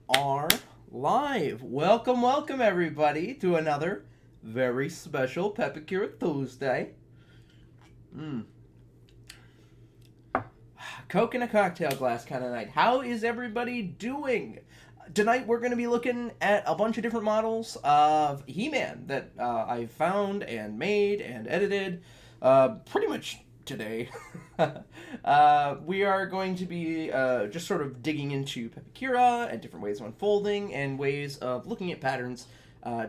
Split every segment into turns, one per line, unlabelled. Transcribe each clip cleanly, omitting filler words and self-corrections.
are live. Welcome, welcome everybody to another very special Pepakura Tuesday. Coke in a cocktail glass kind of night. How is everybody doing? Tonight we're going to be looking at a bunch of different models of He-Man that I found and made and edited pretty much today. We are going to be just sort of digging into Pepakura and different ways of unfolding and ways of looking at patterns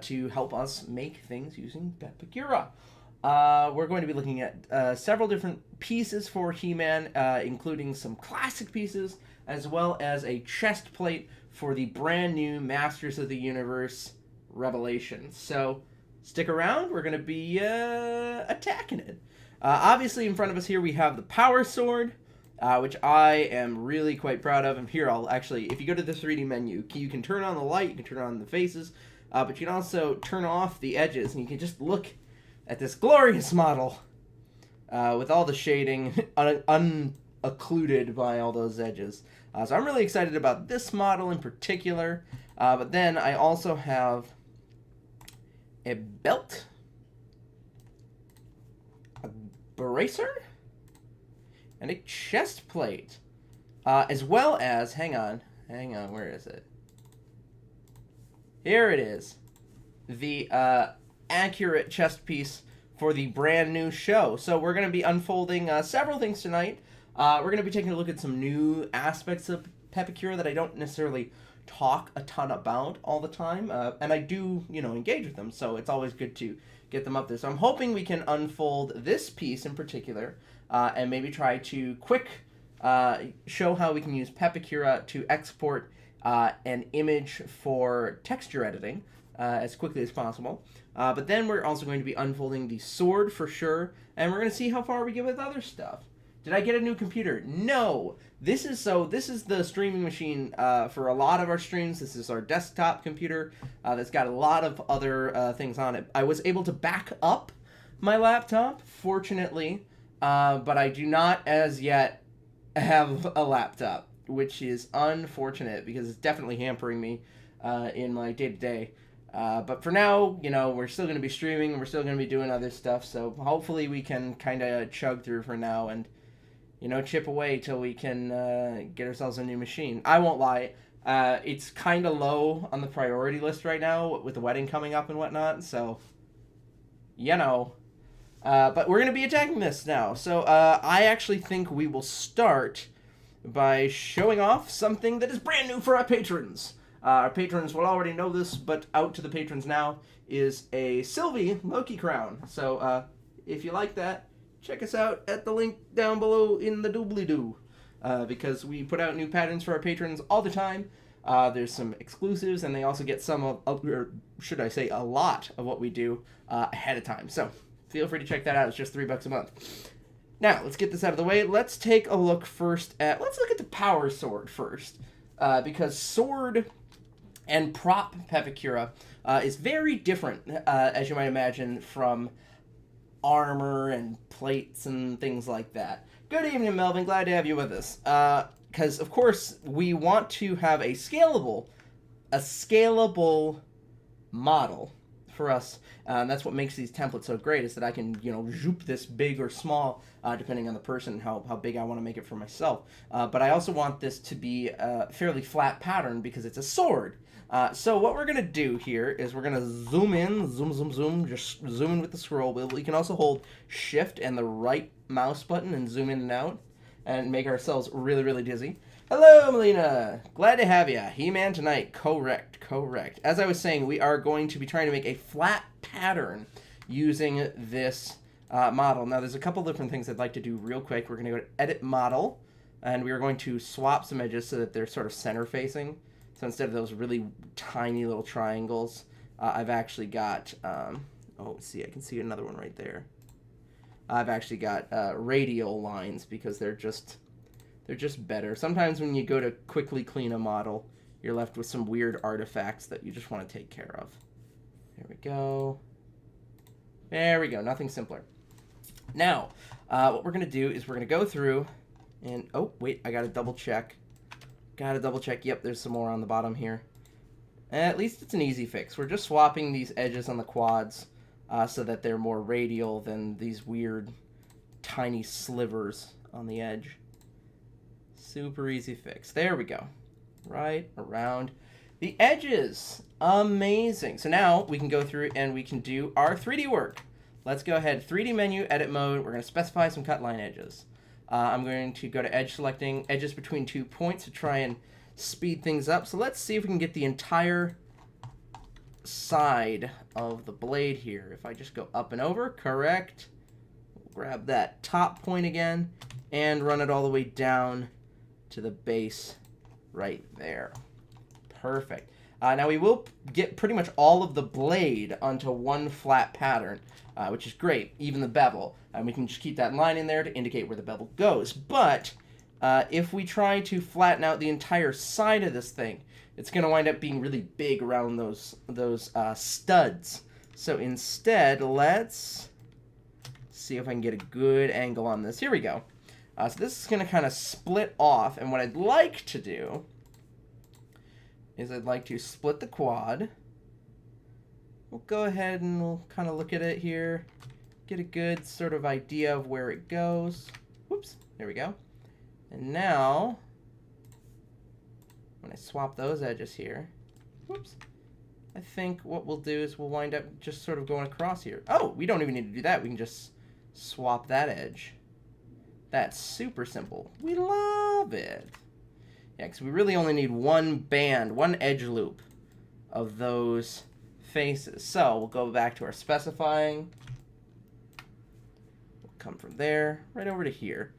to help us make things using Pepakura. We're going to be looking at several different pieces for He-Man, including some classic pieces, as well as a chest plate for the brand new Masters of the Universe Revelation. So stick around, we're going to be attacking it. Obviously in front of us here we have the Power Sword, which I am really quite proud of. And here I'll actually, if you go to the 3D menu, you can turn on the light, you can turn on the faces, but you can also turn off the edges, and you can just look at this glorious model with all the shading unoccluded by all those edges. So I'm really excited about this model in particular. But then I also have a belt, a bracer, and a chest plate. As well as, hang on, where is it? Here it is. The accurate chest piece for the brand new show. So we're going to be unfolding several things tonight. We're going to be taking a look at some new aspects of Pepakura that I don't necessarily talk a ton about all the time. And I do, engage with them. So it's always good to get them up there. So I'm hoping we can unfold this piece in particular and maybe try to show how we can use Pepakura to export an image for texture editing as quickly as possible. But then we're also going to be unfolding the sword for sure, and we're going to see how far we get with other stuff. Did I get a new computer? No. This is the streaming machine for a lot of our streams. This is our desktop computer that's got a lot of other things on it. I was able to back up my laptop, fortunately, but I do not as yet have a laptop, which is unfortunate because it's definitely hampering me in my day-to-day. But for now, we're still going to be streaming and we're still going to be doing other stuff. So hopefully we can kind of chug through for now and, chip away till we can get ourselves a new machine. I won't lie. It's kind of low on the priority list right now with the wedding coming up and whatnot. So, but we're going to be attacking this now. So I actually think we will start by showing off something that is brand new for our patrons. Our patrons will already know this, but out to the patrons now is a Sylvie Loki crown. So if you like that, check us out at the link down below in the doobly-doo. Because we put out new patterns for our patrons all the time. There's some exclusives, and they also get or should I say, a lot of what we do ahead of time. So feel free to check that out. It's just $3 a month. Now, let's get this out of the way. Let's take a look first let's look at the Power Sword first. Because sword and prop Pepakura is very different, as you might imagine, from armor and plates and things like that. Good evening, Melvin. Glad to have you with us. Because, of course, we want to have a scalable model for us. That's what makes these templates so great, is that I can, zoop this big or small, depending on the person and how big I want to make it for myself. But I also want this to be a fairly flat pattern because it's a sword. So what we're going to do here is we're going to zoom in, zoom, just zoom in with the scroll wheel. We can also hold Shift and the right mouse button and zoom in and out and make ourselves really, really dizzy. Hello, Melina. Glad to have you. He-Man tonight. Correct. As I was saying, we are going to be trying to make a flat pattern using this model. Now, there's a couple different things I'd like to do real quick. We're going to go to Edit Model, and we are going to swap some edges so that they're sort of center-facing. So instead of those really tiny little triangles, I've actually got, see, I can see another one right there. I've actually got radial lines because they're just better. Sometimes when you go to quickly clean a model, you're left with some weird artifacts that you just want to take care of. There we go. There we go. Nothing simpler. Now, what we're going to do is we're going to go through and, oh, wait, I got to double check. Gotta double check. Yep, there's some more on the bottom here. At least it's an easy fix. We're just swapping these edges on the quads so that they're more radial than these weird tiny slivers on the edge. Super easy fix. There we go. Right around the edges. Amazing. So now we can go through and we can do our 3D work. Let's go ahead. 3D menu, edit mode. We're going to specify some cut line edges. I'm going to go to edge selecting, edges between 2 points to try and speed things up. So let's see if we can get the entire side of the blade here. If I just go up and over, correct. We'll grab that top point again and run it all the way down to the base right there. Perfect. Now we will get pretty much all of the blade onto one flat pattern, which is great, even the bevel. We can just keep that line in there to indicate where the bevel goes. But if we try to flatten out the entire side of this thing, it's going to wind up being really big around those studs. So instead, let's see if I can get a good angle on this. Here we go. So this is going to kind of split off, and what I'd like to do is I'd like to split the quad. We'll go ahead and we'll kind of look at it here, get a good sort of idea of where it goes. Whoops, there we go. And now, when I swap those edges here, whoops, I think what we'll do is we'll wind up just sort of going across here. Oh, we don't even need to do that. We can just swap that edge. That's super simple. We love it. Yeah, because we really only need one band, one edge loop of those faces. So we'll go back to our specifying. We'll come from there right over to here.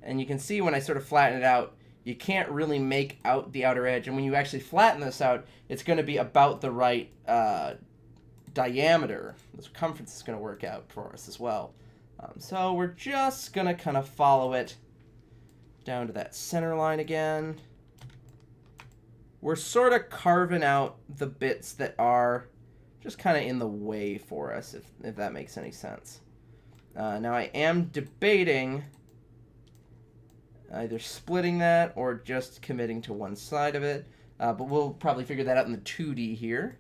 And you can see when I sort of flatten it out, you can't really make out the outer edge. And when you actually flatten this out, it's going to be about the right diameter. The circumference is going to work out for us as well. So we're just going to kind of follow it down to that center line again. We're sort of carving out the bits that are just kind of in the way for us, if that makes any sense. Now I am debating either splitting that or just committing to one side of it, but we'll probably figure that out in the 2D here.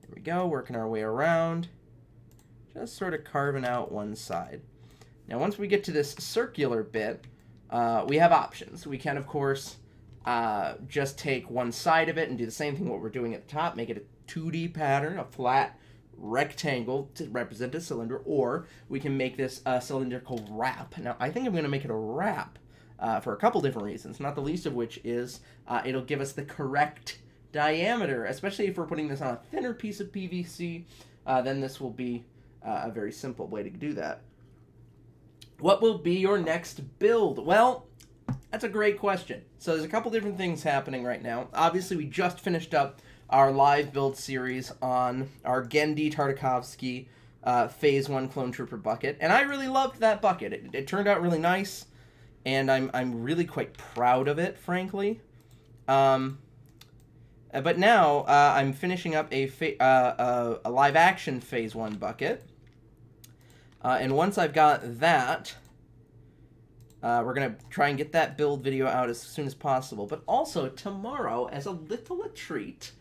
There we go, working our way around. Just sort of carving out one side. Now once we get to this circular bit, we have options. We can, of course, just take one side of it and do the same thing what we're doing at the top, make it a 2D pattern, a flat rectangle to represent a cylinder, or we can make this a cylindrical wrap. Now I think I'm going to make it a wrap for a couple different reasons, not the least of which is it'll give us the correct diameter, especially if we're putting this on a thinner piece of PVC. Then this will be a very simple way to do that. What will be your next build? Well, that's a great question. So there's a couple different things happening right now. Obviously, we just finished up our live build series on our Gendy Tartakovsky Phase 1 Clone Trooper bucket, and I really loved that bucket. It turned out really nice, and I'm really quite proud of it, frankly. But now I'm finishing up a live-action Phase 1 bucket. And once I've got that, we're going to try and get that build video out as soon as possible. But also, tomorrow, as a little treat,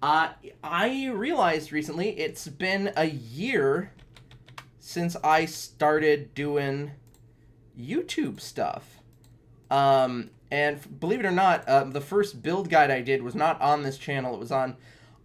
I realized recently it's been a year since I started doing YouTube stuff. And believe it or not, the first build guide I did was not on this channel. It was on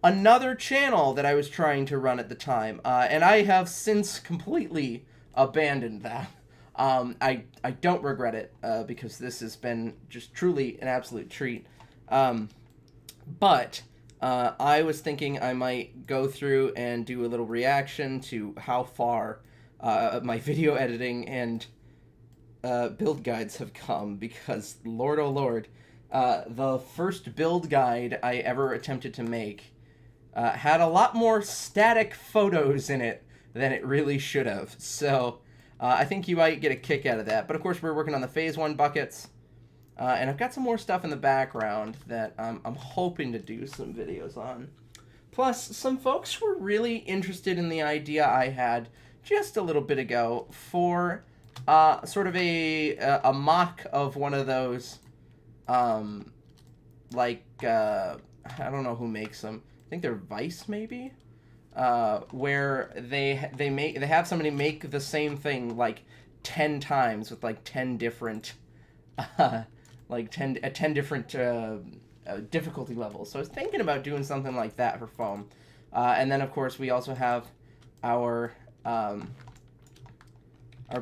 another channel that I was trying to run at the time. And I have since completely abandoned that. I don't regret it because this has been just truly an absolute treat. But I was thinking I might go through and do a little reaction to how far my video editing and build guides have come, because Lord oh Lord, the first build guide I ever attempted to make had a lot more static photos in it than it really should have. So I think you might get a kick out of that. But of course we're working on the Phase 1 buckets, and I've got some more stuff in the background that I'm hoping to do some videos on. Plus, some folks were really interested in the idea I had just a little bit ago for sort of a mock of one of those like I don't know who makes them. I think they're Vice maybe, where they have somebody make the same thing like 10 times with like 10 different like 10 different difficulty levels. So I was thinking about doing something like that for foam. And then of course we also have our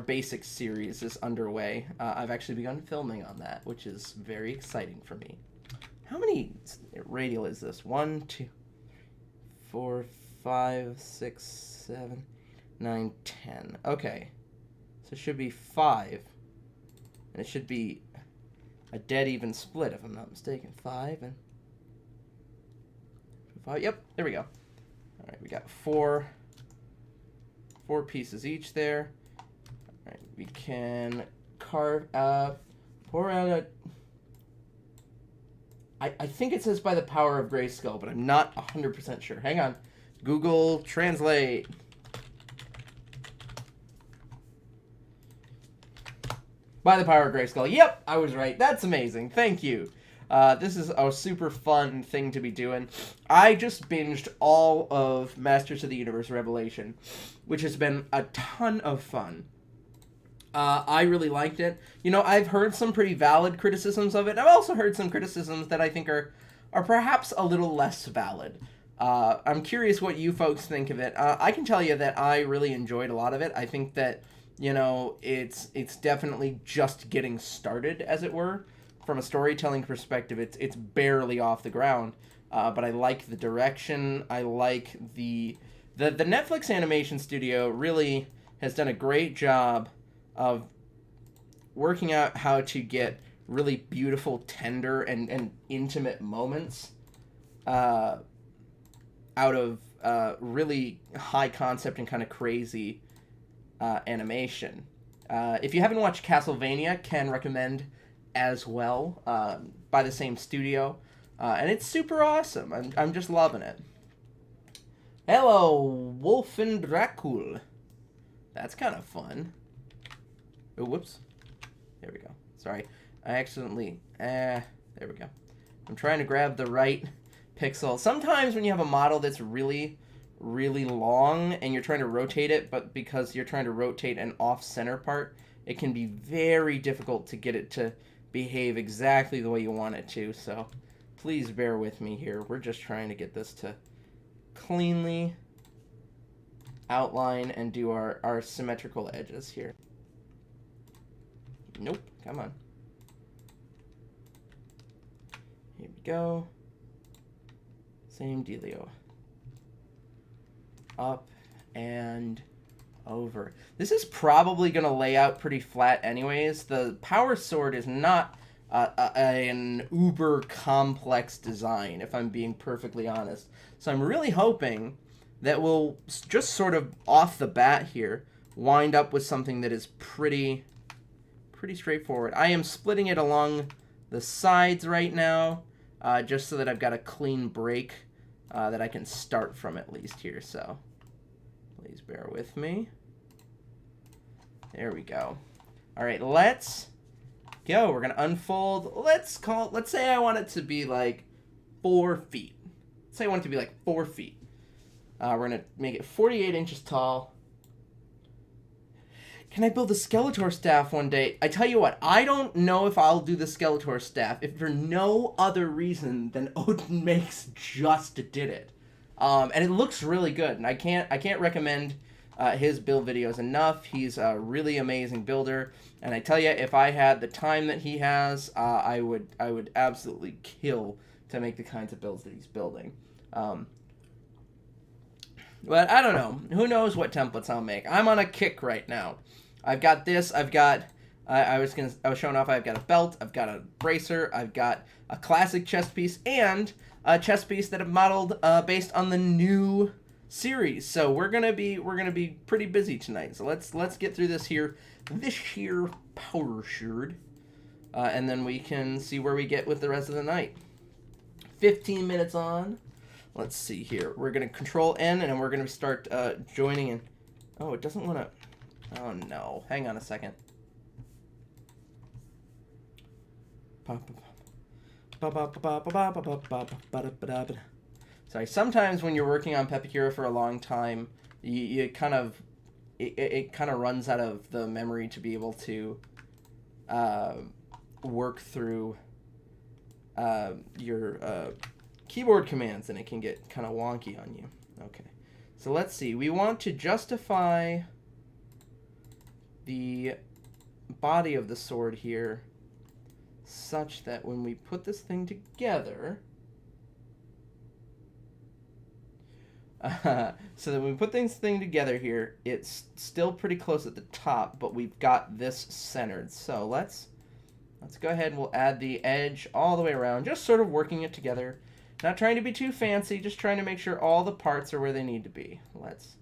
basic series is underway. I've actually begun filming on that, which is very exciting for me. How many radial is this? 1, 2, 4, 5, 6, 7, 9, 10. Okay. So it should be 5. And it should be a dead even split, if I'm not mistaken. 5 and 5. Yep, there we go. All right, we got 4 pieces each there. All right, we can carve pour out a... I think it says by the power of Grayskull, but I'm not 100% sure. Hang on. Google Translate. By the power of Grayskull. Yep, I was right. That's amazing. Thank you. This is a super fun thing to be doing. I just binged all of Masters of the Universe Revelation, which has been a ton of fun. I really liked it. You know, I've heard some pretty valid criticisms of it. I've also heard some criticisms that I think are perhaps a little less valid. I'm curious what you folks think of it. I can tell you that I really enjoyed a lot of it. I think that, you know, it's definitely just getting started, as it were. From a storytelling perspective, it's barely off the ground. But I like the direction. I like the Netflix animation studio really has done a great job of working out how to get really beautiful, tender, and intimate moments out of really high concept and kind of crazy animation. If you haven't watched Castlevania, can recommend as well, by the same studio. And it's super awesome. I'm just loving it. Hello, Wolfen Dracul. That's kind of fun. Oh, whoops. There we go. Sorry. I accidentally... there we go. I'm trying to grab the right pixel. Sometimes when you have a model that's really, really long and you're trying to rotate it, but because you're trying to rotate an off-center part, it can be very difficult to get it to behave exactly the way you want it to. So please bear with me here. We're just trying to get this to cleanly outline and do our symmetrical edges here. Nope, come on. Here we go. Same dealio. Up and over. This is probably going to lay out pretty flat anyways. The power sword is not an uber complex design, if I'm being perfectly honest. So I'm really hoping that we'll just sort of off the bat here wind up with something that is pretty straightforward. I am splitting it along the sides right now, just so that I've got a clean break that I can start from at least here. So please bear with me. There we go. All right, let's go. We're gonna unfold. Let's say I want it to be like 4 feet. Let's say I want it to be like 4 feet. We're gonna make it 48 inches tall. Can I build a Skeletor staff one day? I tell you what, I don't know if I'll do the Skeletor staff if for no other reason than Odin Makes just did it. And it looks really good, and I can't recommend his build videos enough. He's a really amazing builder, and I tell you, if I had the time that he has, I would absolutely kill to make the kinds of builds that he's building. But I don't know. Who knows what templates I'll make? I'm on a kick right now. I've got this. I've got. I was showing off. I've got a belt. I've got a bracer. I've got a classic chest piece and a chest piece that I've modeled based on the new series. So we're gonna be pretty busy tonight. So let's get through this here power shard, and then we can see where we get with the rest of the night. 15 minutes on. Let's see here. We're going to control N, and then we're going to start joining in. Oh, it doesn't want to... Oh, no. Hang on a second. Sorry, sometimes when you're working on Pepakura for a long time, you kind of it kind of runs out of the memory to be able to work through your keyboard commands, and it can get kind of wonky on you. Okay, so let's see. We want to justify the body of the sword here such that when we put this thing together, so that when we put this thing together here, it's still pretty close at the top, but we've got this centered. So let's go ahead and we'll add the edge all the way around, just sort of working it together. Not trying to be too fancy, just trying to make sure all the parts are where they need to be. Let's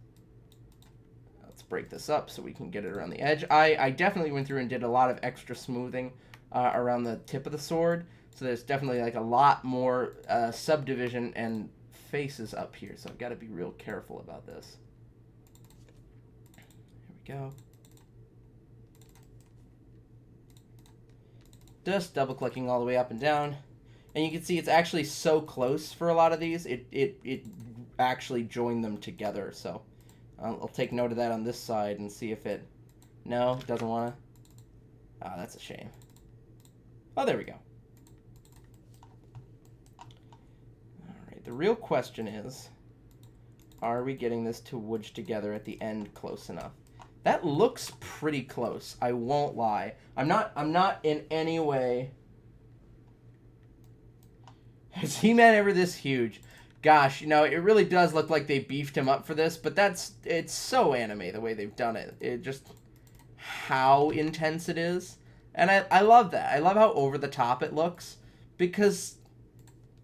break this up so we can get it around the edge. I definitely went through and did a lot of extra smoothing around the tip of the sword, so there's definitely like a lot more subdivision and faces up here, so I've got to be real careful about this. Here we go. Just double clicking all the way up and down, and you can see it's actually so close for a lot of these, it actually joined them together. So I'll take note of that on this side and see if it... No, it doesn't want to. Ah, that's a shame. Oh, there we go. Alright, the real question is, are we getting this to wooge together at the end close enough? That looks pretty close, I won't lie. I'm not in any way... Is He-Man ever this huge? Gosh, you know, it really does look like they beefed him up for this, but it's so anime the way they've done it. It just, how intense it is. And I love that. I love how over the top it looks, because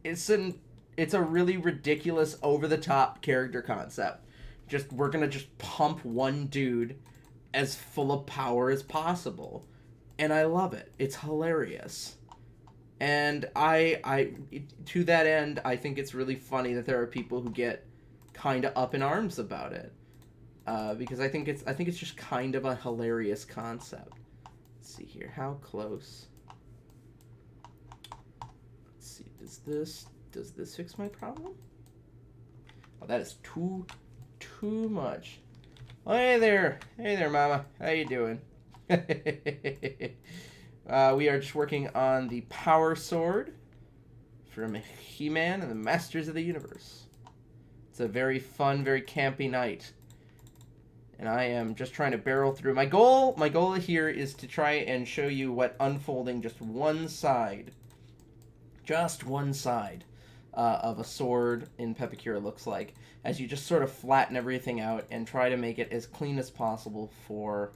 it's a really ridiculous over the top character concept. We're gonna just pump one dude as full of power as possible. And I love it. It's hilarious. And to that end, I think it's really funny that there are people who get kind of up in arms about it, because I think it's just kind of a hilarious concept. Let's see here, how close? Let's see, does this fix my problem? Oh, that is too much. Oh, hey there, Mama, how you doing? We are just working on the Power Sword from He-Man and the Masters of the Universe. It's a very fun, very campy night. And I am just trying to barrel through. My goal here is to try and show you what unfolding just one side of a sword in Pepakura looks like, as you just sort of flatten everything out and try to make it as clean as possible for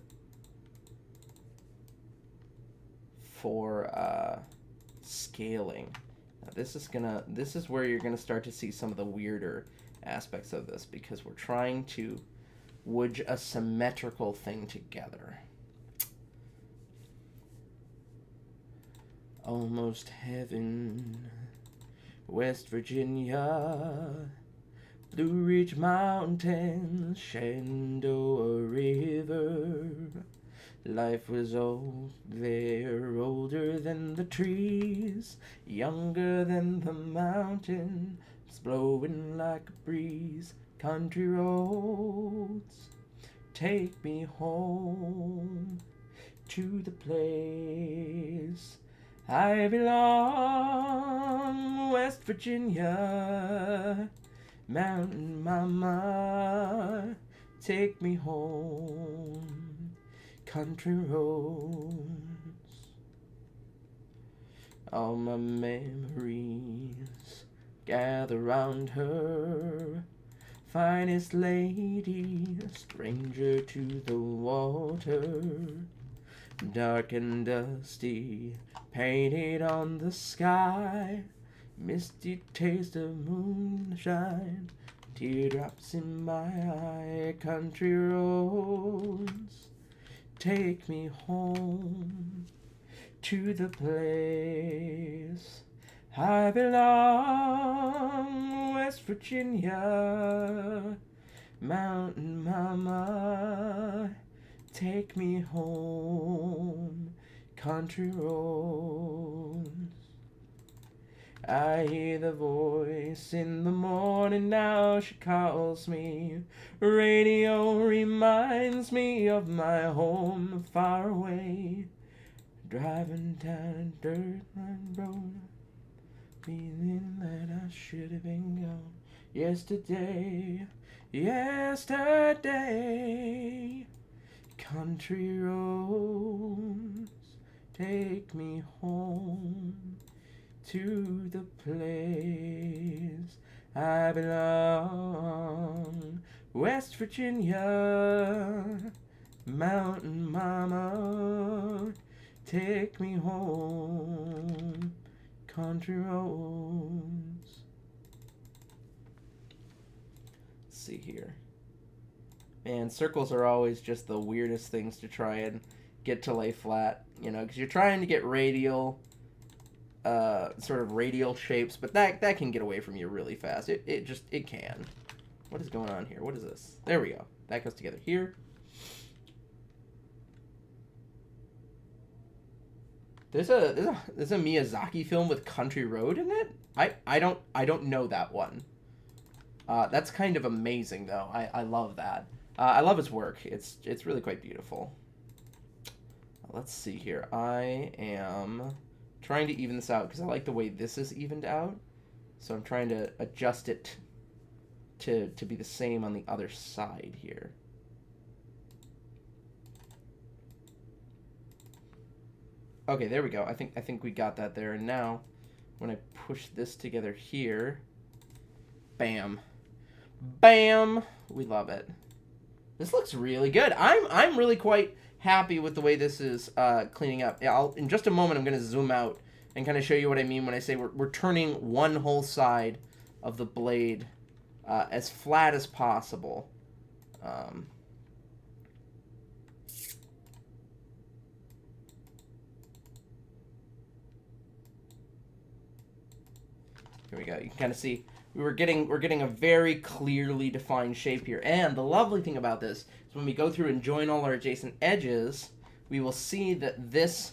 scaling. Now this is where you're gonna start to see some of the weirder aspects of this, because we're trying to wooge a symmetrical thing together. Almost heaven, West Virginia, Blue Ridge Mountains, Shenandoah River. Life was old there, older than the trees, younger than the mountains, blowing like a breeze. Country roads, take me home to the place I belong, West Virginia, Mountain Mama, take me home, country roads. All my memories gather round her, finest lady, stranger to the water, dark and dusty, painted on the sky, misty taste of moonshine, teardrops in my eye. Country roads, take me home to the place I belong, West Virginia, Mountain Mama, take me home, country roads. I hear the voice in the morning, now she calls me. Radio reminds me of my home far away. Driving down a dirt road, feeling that I should have been gone yesterday. Country roads take me home to the place I belong. West Virginia, Mountain Mama, take me home, country roads. Let's see here. Man, circles are always just the weirdest things to try and get to lay flat, you know, because you're trying to get radial, sort of radial shapes, but that can get away from you really fast. It can. What is going on here? What is this? There we go. That goes together here. There's a Miyazaki film with Country Road in it. I don't know that one. That's kind of amazing though. I love that. I love his work. It's really quite beautiful. Let's see here. I am trying to even this out because I like the way this is evened out. So I'm trying to adjust it to be the same on the other side here. Okay, there we go. I think we got that there. And now when I push this together here, bam. Bam! We love it. This looks really good. I'm really quite happy with the way this is cleaning up. In just a moment, I'm going to zoom out and kind of show you what I mean when I say we're turning one whole side of the blade as flat as possible. Here we go. You can kind of see we're getting a very clearly defined shape here. And the lovely thing about this is when we go through and join all our adjacent edges, we will see that this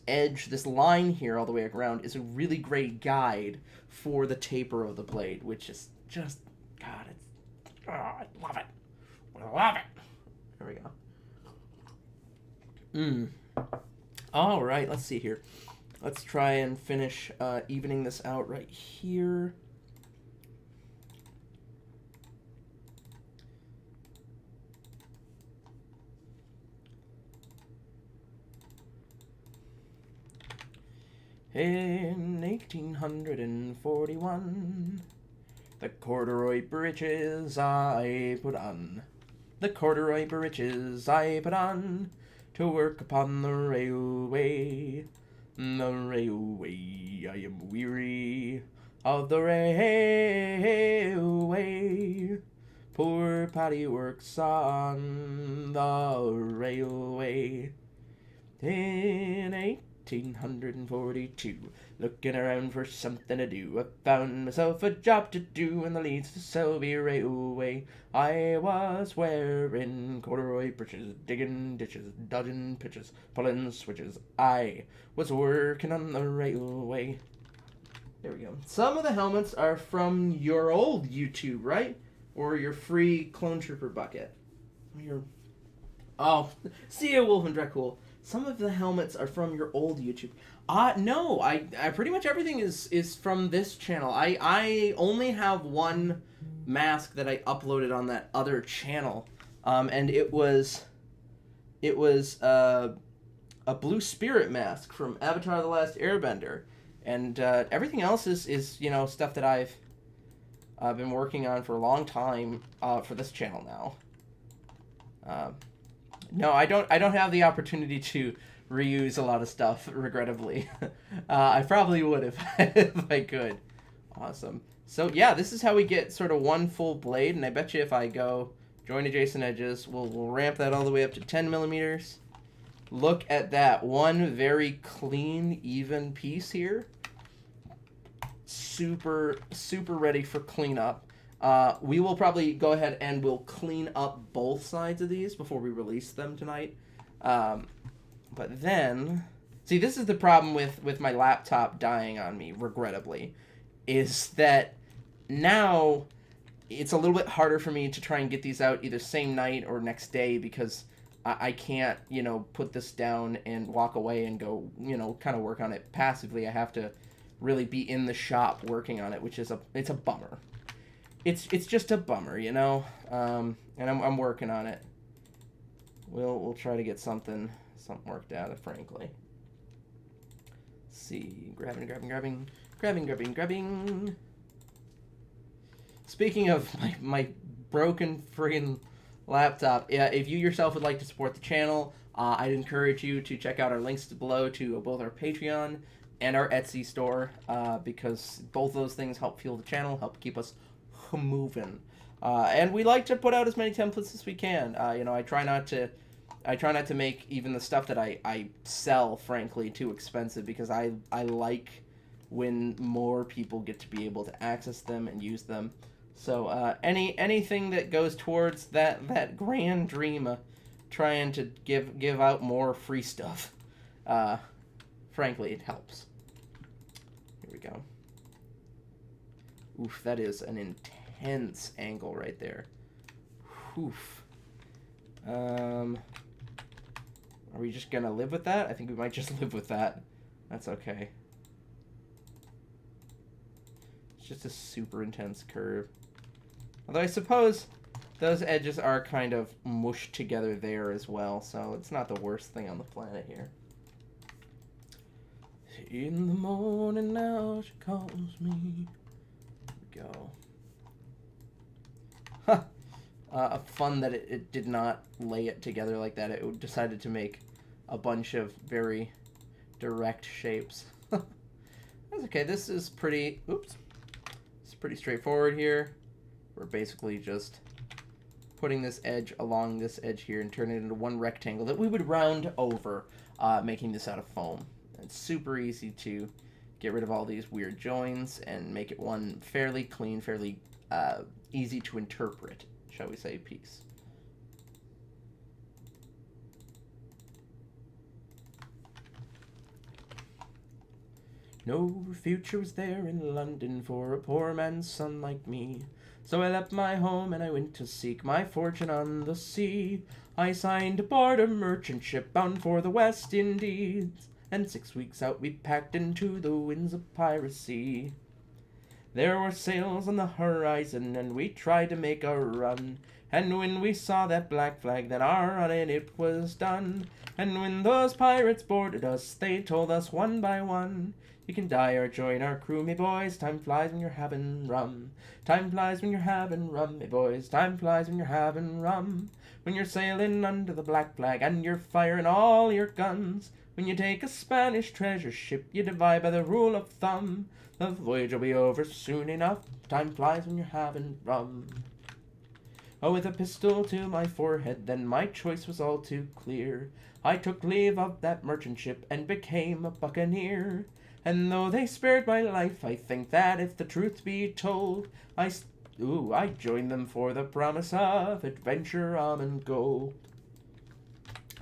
edge, this line here all the way around, is a really great guide for the taper of the blade, which is just, God, I love it. I love it. There we go. All right, let's see here. Let's try and finish evening this out right here. In 1841, the corduroy breeches I put on. The corduroy breeches I put on to work upon the railway. The railway, I am weary of the railway. Poor Paddy works on the railway. In 1842, looking around for something to do, I found myself a job to do in the Leeds to Selby Railway. I was wearing corduroy breeches, digging ditches, dodging pitches, pulling switches. I was working on the railway. There we go. Some of the helmets are from your old YouTube, right? Or your free Clone Trooper bucket. Oh, see ya, Wolf and Dracul. Some of the helmets are from your old YouTube. No, I pretty much everything is from this channel. I only have one mask that I uploaded on that other channel, and it was a Blue Spirit mask from Avatar: The Last Airbender, and everything else is stuff that I've been working on for a long time for this channel now. No, I don't have the opportunity to reuse a lot of stuff, regrettably. I probably would if I could. Awesome. So yeah, this is how we get sort of one full blade, and I bet you if I go join adjacent edges, we'll ramp that all the way up to 10 millimeters. Look at that. One very clean, even piece here. Super, super ready for cleanup. We will probably go ahead and we'll clean up both sides of these before we release them tonight. But then See, this is the problem with my laptop dying on me, regrettably, is that now it's a little bit harder for me to try and get these out either same night or next day because I can't, put this down and walk away and go, kind of work on it passively. I have to really be in the shop working on it, which is it's a bummer. It's just a bummer, and I'm working on it. We'll try to get something worked out, frankly. Let's see, grabbing. Speaking of my broken friggin' laptop, yeah, if you yourself would like to support the channel, I'd encourage you to check out our links below to both our Patreon and our Etsy store, because both those things help fuel the channel, help keep us moving. And we like to put out as many templates as we can. I try not to make even the stuff that I sell, frankly, too expensive, because I like when more people get to be able to access them and use them. So anything that goes towards that grand dream of trying to give out more free stuff, frankly, it helps. Here we go. Oof, that is an intense angle right there. Oof. Are we just gonna live with that? I think we might just live with that. That's okay. It's just a super intense curve. Although I suppose those edges are kind of mushed together there as well, so it's not the worst thing on the planet here. In the morning now she calls me. Here we go. Huh. Fun that it did not lay it together like that. It decided to make a bunch of very direct shapes. That's okay. This is pretty... Oops. It's pretty straightforward here. We're basically just putting this edge along this edge here and turning it into one rectangle that we would round over, making this out of foam. It's super easy to get rid of all these weird joins and make it one fairly clean, fairly easy to interpret, shall we say, piece. No future was there in London for a poor man's son like me. So I left my home and I went to seek my fortune on the sea. I signed aboard a merchant ship bound for the West Indies, and 6 weeks out we packed into the winds of piracy. There were sails on the horizon and we tried to make a run, and when we saw that black flag then on it was done. And when those pirates boarded us they told us one by one, you can die or join our crew, me boys. Time flies when you're having rum. Time flies when you're having rum, me boys. Time flies when you're having rum. When you're sailing under the black flag and you're firing all your guns. When you take a Spanish treasure ship, you divide by the rule of thumb. The voyage will be over soon enough. Time flies when you're having rum. Oh, with a pistol to my forehead, then my choice was all too clear. I took leave of that merchant ship and became a buccaneer. And though they spared my life, I think that if the truth be told, I joined them for the promise of adventure, rum, and gold.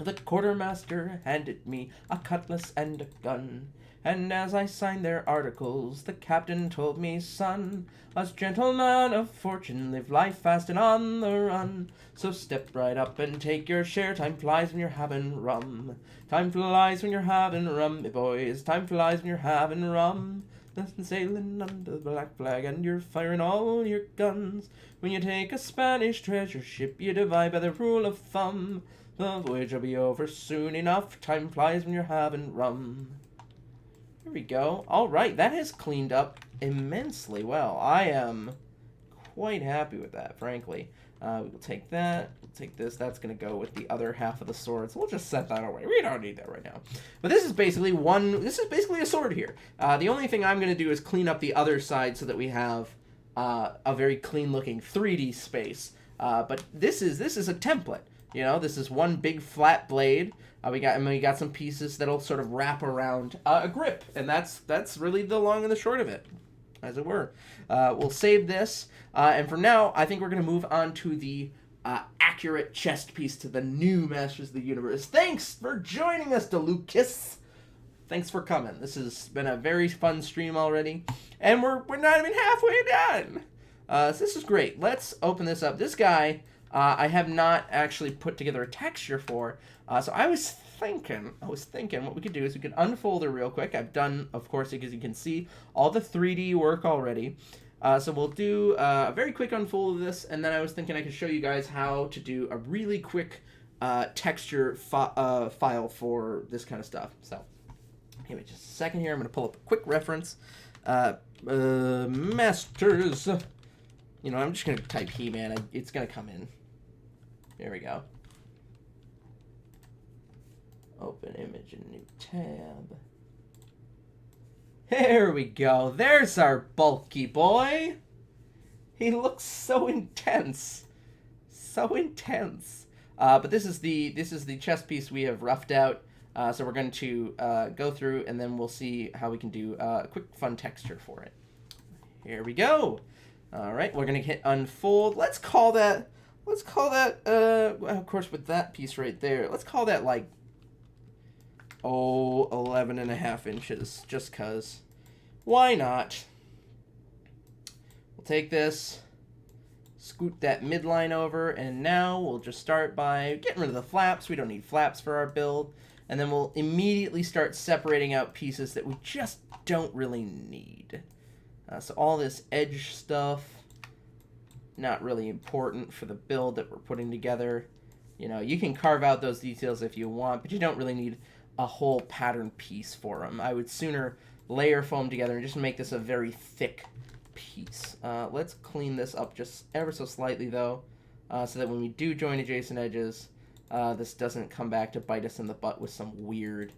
The quartermaster handed me a cutlass and a gun, and as I signed their articles, the captain told me, son, us gentlemen of fortune live life fast and on the run. So step right up and take your share. Time flies when you're having rum. Time flies when you're having rum, me boys. Time flies when you're having rum. Listen, sailing under the black flag and you're firing all your guns. When you take a Spanish treasure ship, you divide by the rule of thumb. The voyage will be over soon enough. Time flies when you're having rum. Here we go. All right, that has cleaned up immensely well. I am quite happy with that, frankly. We'll take that. We'll take this. That's going to go with the other half of the sword. So we'll just set that away. We don't need that right now. But this is basically a sword here. The only thing I'm going to do is clean up the other side so that we have a very clean-looking 3D space. But this is a template. This is one big flat blade. We got some pieces that'll sort of wrap around a grip, and that's really the long and the short of it, as it were. We'll save this, and for now, I think we're going to move on to the accurate chest piece to the new Masters of the Universe. Thanks for joining us, DeLucas. Thanks for coming. This has been a very fun stream already, and we're not even halfway done. So this is great. Let's open this up. This guy, I have not actually put together a texture for, so I was thinking what we could do is we could unfold it real quick. I've done, of course, because you can see all the 3D work already. So we'll do a very quick unfold of this, and then I was thinking I could show you guys how to do a really quick texture file for this kind of stuff. So give me just a second here. I'm going to pull up a quick reference. Masters. You know, I'm just going to type He-Man. It's going to come in. There we go. Open image in new tab. There we go. There's our bulky boy. He looks so intense. So intense. But this is the chess piece we have roughed out. So we're going to go through, and then we'll see how we can do a quick fun texture for it. Here we go. All right, we're going to hit unfold. Let's call that, of course, with that piece right there, let's call that like, 11.5 inches, just because. Why not? We'll take this, scoot that midline over, and now we'll just start by getting rid of the flaps. We don't need flaps for our build. And then we'll immediately start separating out pieces that we just don't really need. So all this edge stuff, not really important for the build that we're putting together. You know, you can carve out those details if you want, but you don't really need a whole pattern piece for them. I would sooner layer foam together and just make this a very thick piece. Let's clean this up just ever so slightly, though, so that when we do join adjacent edges, this doesn't come back to bite us in the butt with some weird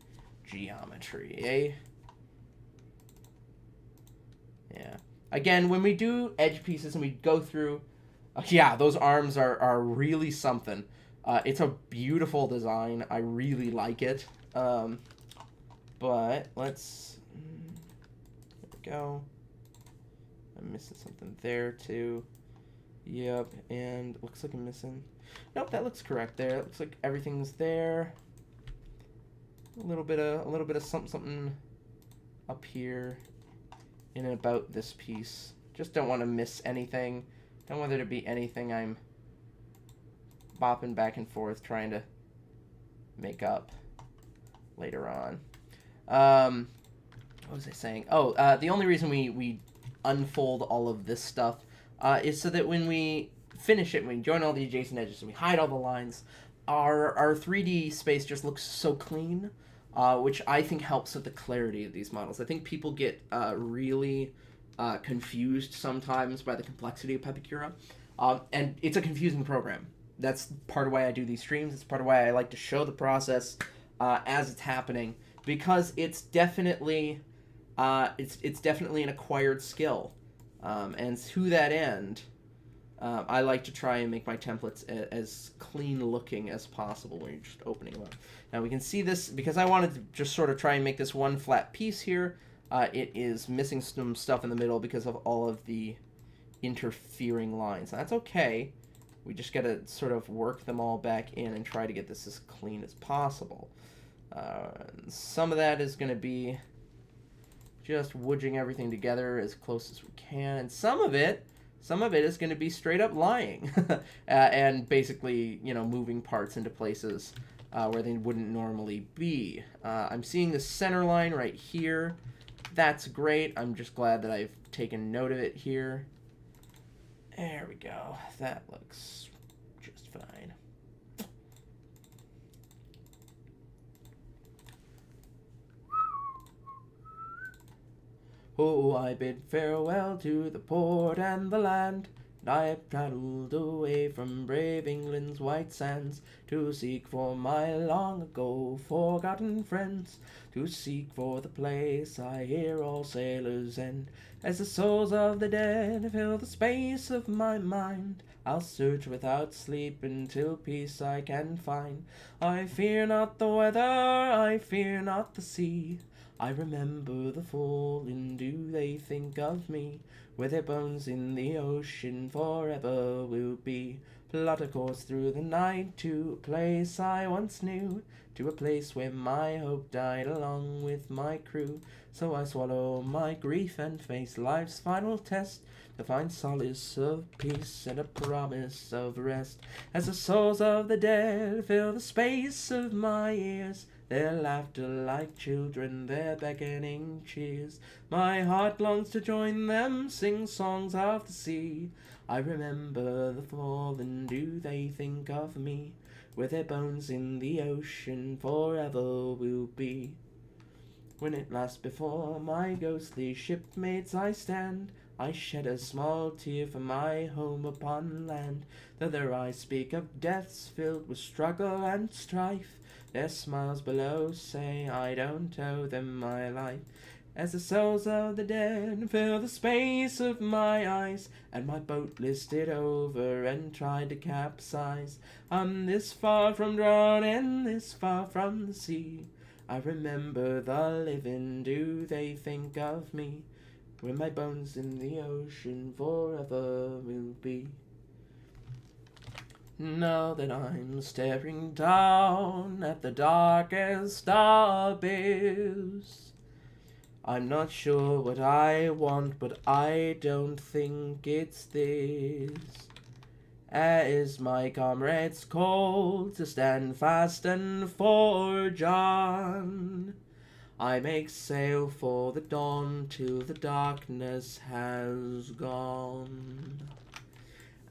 geometry, eh? Yeah. Again, when we do edge pieces and we go through, yeah, those arms are really something. It's a beautiful design. I really like it. But let's, there we go. I'm missing something there too. Yep, and looks like I'm missing. Nope, that looks correct there. It looks like everything's there. A little bit of something up here in and about this piece. Just don't want to miss anything. Don't want there to be anything I'm bopping back and forth trying to make up later on. What was I saying? Oh, the only reason we unfold all of this stuff is so that when we finish it, when we join all the adjacent edges and we hide all the lines, our 3D space just looks so clean, which I think helps with the clarity of these models. I think people get really confused sometimes by the complexity of Pepakura, and it's a confusing program. That's part of why I do these streams. It's part of why I like to show the process as it's happening, because it's definitely it's definitely an acquired skill, and to that end, I like to try and make my templates as clean looking as possible when you're just opening them up. Now we can see this, because I wanted to just sort of try and make this one flat piece here. It is missing some stuff in the middle because of all of the interfering lines. Now, that's okay. We just got to sort of work them all back in and try to get this as clean as possible. Some of that is going to be just woodging everything together as close as we can, and some of it is going to be straight up lying and basically, you know, moving parts into places where they wouldn't normally be. I'm seeing the center line right here. That's great. I'm just glad that I've taken note of it here. There we go. That looks just fine. Oh, I bid farewell to the port and the land, and I have travelled away from brave England's white sands, to seek for my long ago forgotten friends, to seek for the place I hear all sailors end. As the souls of the dead fill the space of my mind, I'll search without sleep until peace I can find. I fear not the weather, I fear not the sea, I remember the fallen, do they think of me? With their bones in the ocean forever will be. Plot a course through the night to a place I once knew, to a place where my hope died along with my crew. So I swallow my grief and face life's final test, to find solace of peace and a promise of rest. As the souls of the dead fill the space of my ears, their laughter like children, their beckoning cheers, my heart longs to join them, sing songs of the sea. I remember the fallen, do they think of me? With their bones in the ocean forever will be. When at last before my ghostly shipmates I stand, I shed a small tear for my home upon land. Though their eyes speak of deaths filled with struggle and strife, their smiles below say I don't owe them my life. As the souls of the dead fill the space of my eyes, and my boat listed over and tried to capsize, I'm this far from drowning, this far from the sea. I remember the living, do they think of me? When my bones in the ocean forever will be. Now that I'm staring down at the darkest abyss, I'm not sure what I want, but I don't think it's this. As my comrades call to stand fast and forge on, I make sail for the dawn till the darkness has gone.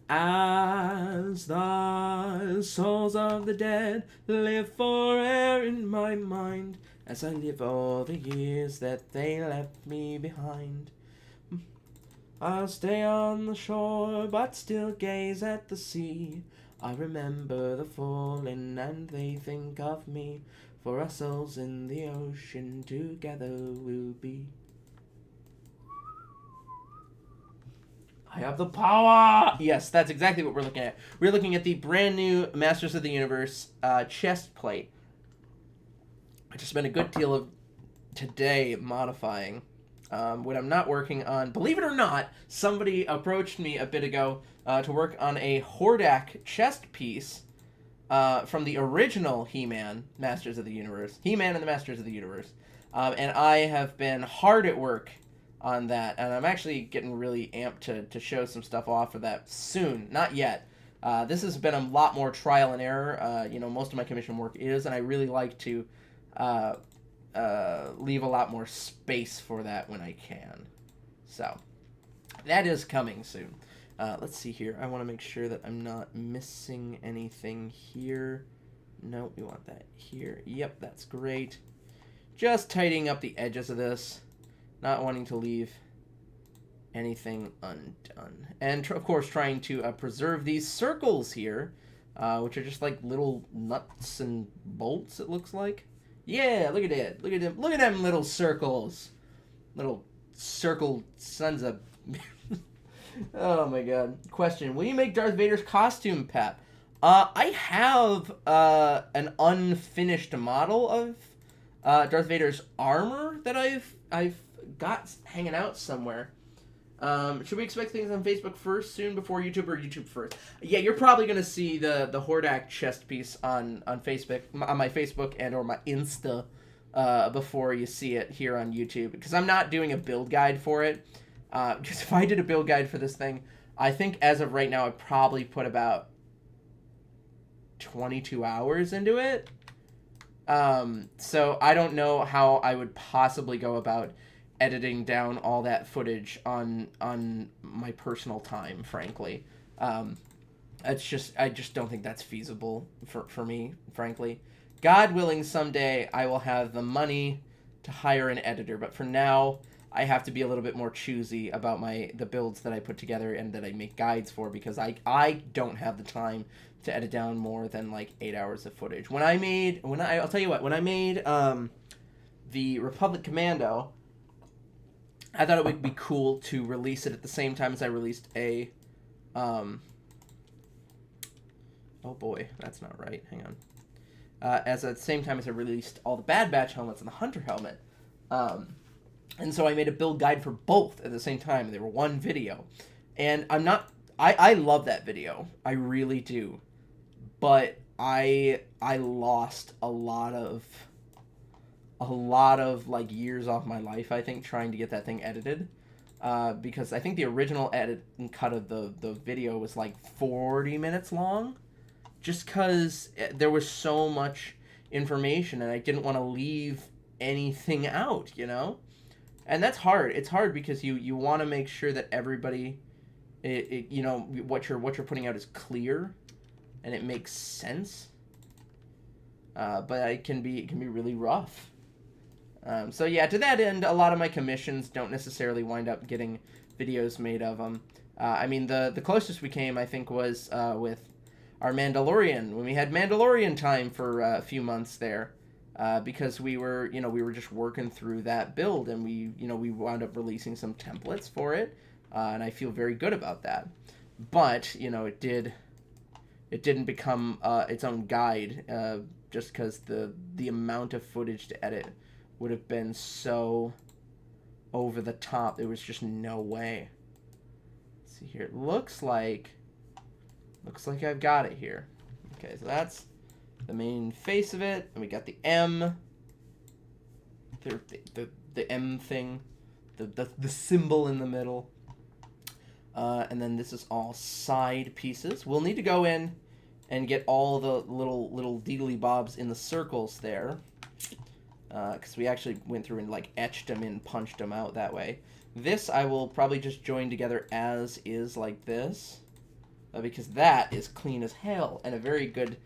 As the souls of the dead live forever in my mind, as I live all the years that they left me behind, I'll stay on the shore, but still gaze at the sea. I remember the fallen, and they think of me, for our souls in the ocean together will be. I have the power! Yes, that's exactly what we're looking at. We're looking at the brand new Masters of the Universe chest plate. I just spent a good deal of today modifying. When I'm not working on, believe it or not, somebody approached me a bit ago to work on a Hordak chest piece from the original He-Man Masters of the Universe. He-Man and the Masters of the Universe. And I have been hard at work on that, and I'm actually getting really amped to show some stuff off of that soon. Not yet. This has been a lot more trial and error. Most of my commission work is, and I really like to leave a lot more space for that when I can. So, that is coming soon. Let's see here. I want to make sure that I'm not missing anything here. No, we want that here. Yep, that's great. Just tidying up the edges of this. Not wanting to leave anything undone. And, of course, trying to preserve these circles here, which are just like little nuts and bolts, it looks like. Yeah, look at it. Look at them. Look at them little circles. Little circle sons of... Oh, my God. Question. Will you make Darth Vader's costume, Pep? I have an unfinished model of Darth Vader's armor that I've got hanging out somewhere. Should we expect things on Facebook first soon before YouTube, or YouTube first? Yeah, you're probably going to see the Hordak chest piece on Facebook, on my Facebook and or my Insta before you see it here on YouTube, because I'm not doing a build guide for it. Because if I did a build guide for this thing, I think as of right now I'd probably put about 22 hours into it. So I don't know how I would possibly go about editing down all that footage on my personal time, frankly. I just don't think that's feasible for me, frankly. God willing, someday I will have the money to hire an editor, but for now I have to be a little bit more choosy about the builds that I put together and that I make guides for, because I don't have the time to edit down more than like 8 hours of footage. I'll tell you what, when I made the Republic Commando, I thought it would be cool to release it at the same time as I released a oh boy, that's not right. Hang on. At the same time as I released all the Bad Batch helmets and the Hunter helmet. And so I made a build guide for both at the same time. They were one video. And I love that video. I really do. But I lost a lot of like years off my life, I think, trying to get that thing edited. Because I think the original edit and cut of the video was like 40 minutes long. Just because there was so much information and I didn't want to leave anything out, you know? And that's hard. It's hard because you want to make sure that everybody, you know, what you're putting out is clear and it makes sense. But it can be really rough. So yeah, to that end, a lot of my commissions don't necessarily wind up getting videos made of them. I mean, the closest we came, I think, was with our Mandalorian, when we had Mandalorian time for a few months there, because we were just working through that build, and we wound up releasing some templates for it, and I feel very good about that. But it didn't become its own guide, just because the amount of footage to edit would have been so over the top. There was just no way. Let's see here. It looks like I've got it here. Okay, so that's the main face of it, and we got the M, the M thing, the symbol in the middle, and then this is all side pieces. We'll need to go in and get all the little deedly bobs in the circles there, because we actually went through and like etched them in, punched them out that way. This I will probably just join together as is, like this. Because that is clean as hell, and a very good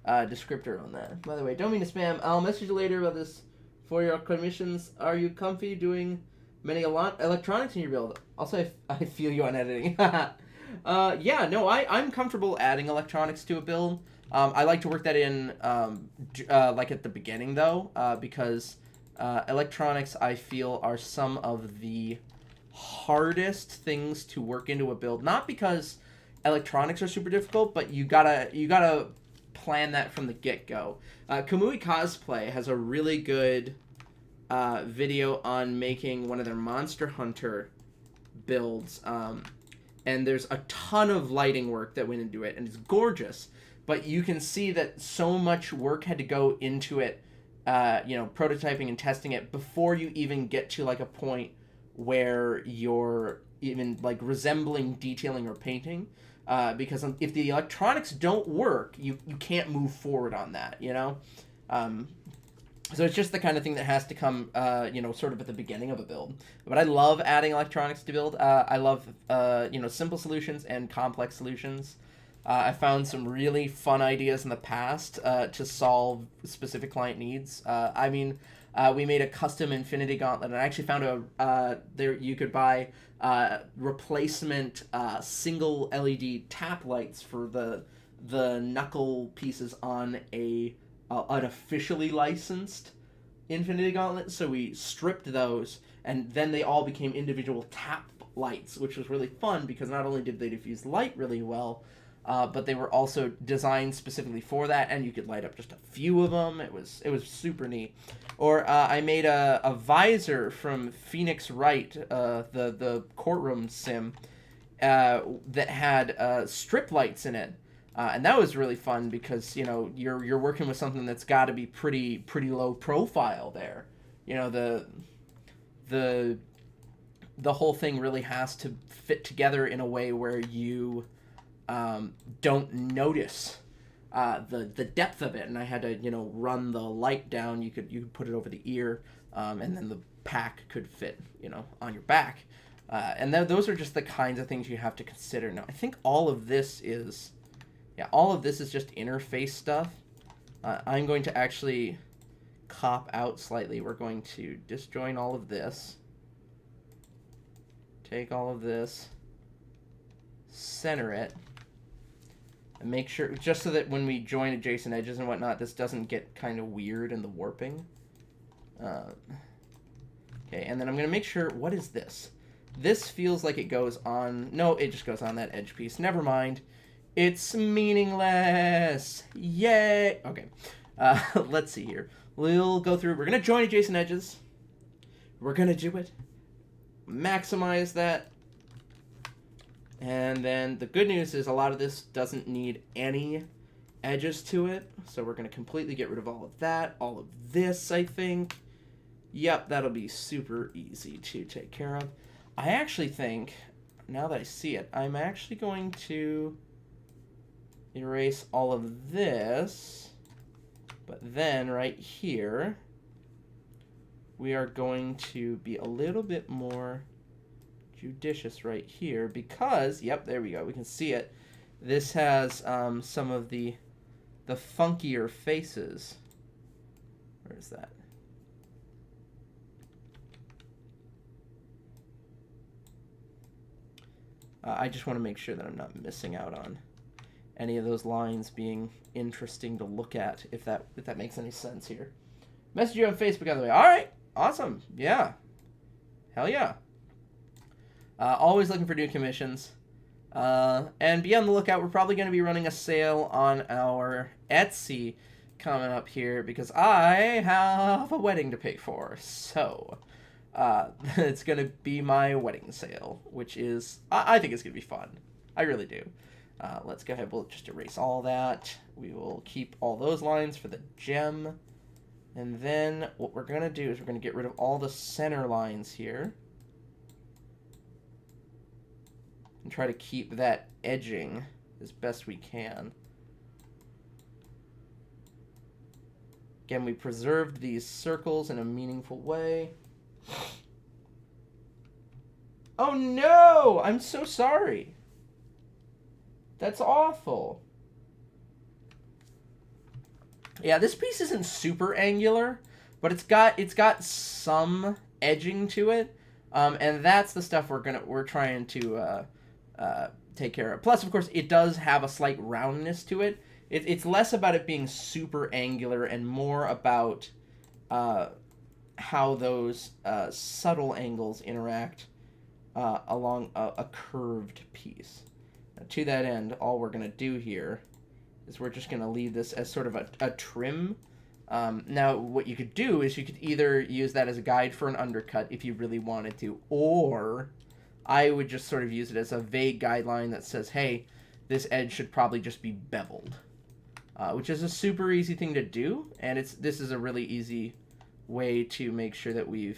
descriptor on that. By the way, don't mean to spam. I'll message you later about this for your commissions. Are you comfy doing many electronics in your build? Also, I feel you on editing. Yeah, no, I'm comfortable adding electronics to a build. I like to work that in like at the beginning, though, because electronics, I feel, are some of the hardest things to work into a build. Not because electronics are super difficult, but you gotta plan that from the get-go. Kamui Cosplay has a really good video on making one of their Monster Hunter builds, and there's a ton of lighting work that went into it, and it's gorgeous, but you can see that so much work had to go into it, prototyping and testing it before you even get to like a point where you're even like resembling detailing or painting. Because if the electronics don't work, you can't move forward on that, So it's just the kind of thing that has to come, sort of at the beginning of a build. But I love adding electronics to build. I love, simple solutions and complex solutions. I found some really fun ideas in the past to solve specific client needs. We made a custom Infinity Gauntlet, and I actually found there you could buy replacement single LED tap lights for the knuckle pieces on an officially licensed Infinity Gauntlet. So we stripped those, and then they all became individual tap lights, which was really fun because not only did they diffuse light really well, but they were also designed specifically for that, and you could light up just a few of them. It was super neat. Or I made a visor from Phoenix Wright, the courtroom sim, that had strip lights in it, and that was really fun because you're working with something that's got to be pretty low profile there. The whole thing really has to fit together in a way where you don't notice the depth of it, and I had to run the light down. You could put it over the ear, and then the pack could fit on your back, and those are just the kinds of things you have to consider. Now I think all of this is just interface stuff. I'm going to actually cop out slightly. We're going to disjoin all of this, take all of this, center it, and make sure, just so that when we join adjacent edges and whatnot, this doesn't get kind of weird in the warping. Okay, and then I'm going to make sure, what is this? This feels like it goes on, no, it just goes on that edge piece. Never mind. It's meaningless. Yay! Okay, let's see here. We'll go through, we're going to join adjacent edges. We're going to do it. Maximize that. And then the good news is a lot of this doesn't need any edges to it. So we're going to completely get rid of all of that. All of this, I think. Yep, that'll be super easy to take care of. I actually think, now that I see it, I'm actually going to erase all of this. But then right here, we are going to be a little bit more judicious right here because, yep, there we go. We can see it. This has some of the funkier faces. Where is that? I just want to make sure that I'm not missing out on any of those lines being interesting to look at, if that makes any sense here. Message you on Facebook, by the way. All right, awesome, yeah, hell yeah. Always looking for new commissions, and be on the lookout. We're probably going to be running a sale on our Etsy coming up here because I have a wedding to pay for, so it's going to be my wedding sale, which is, I think it's going to be fun. I really do. Let's go ahead. We'll just erase all that. We will keep all those lines for the gem. And then what we're going to do is we're going to get rid of all the center lines here. And try to keep that edging as best we can. Again, we preserved these circles in a meaningful way. Oh no! I'm so sorry. That's awful. Yeah, this piece isn't super angular, but it's got some edging to it, and that's the stuff we're trying to take care of. Plus, of course, it does have a slight roundness to it. It's less about it being super angular and more about how those subtle angles interact along a curved piece. Now, to that end, all we're going to do here is we're just going to leave this as sort of a trim. Now, what you could do is you could either use that as a guide for an undercut if you really wanted to, or I would just sort of use it as a vague guideline that says, hey, this edge should probably just be beveled, which is a super easy thing to do, and this is a really easy way to make sure that we've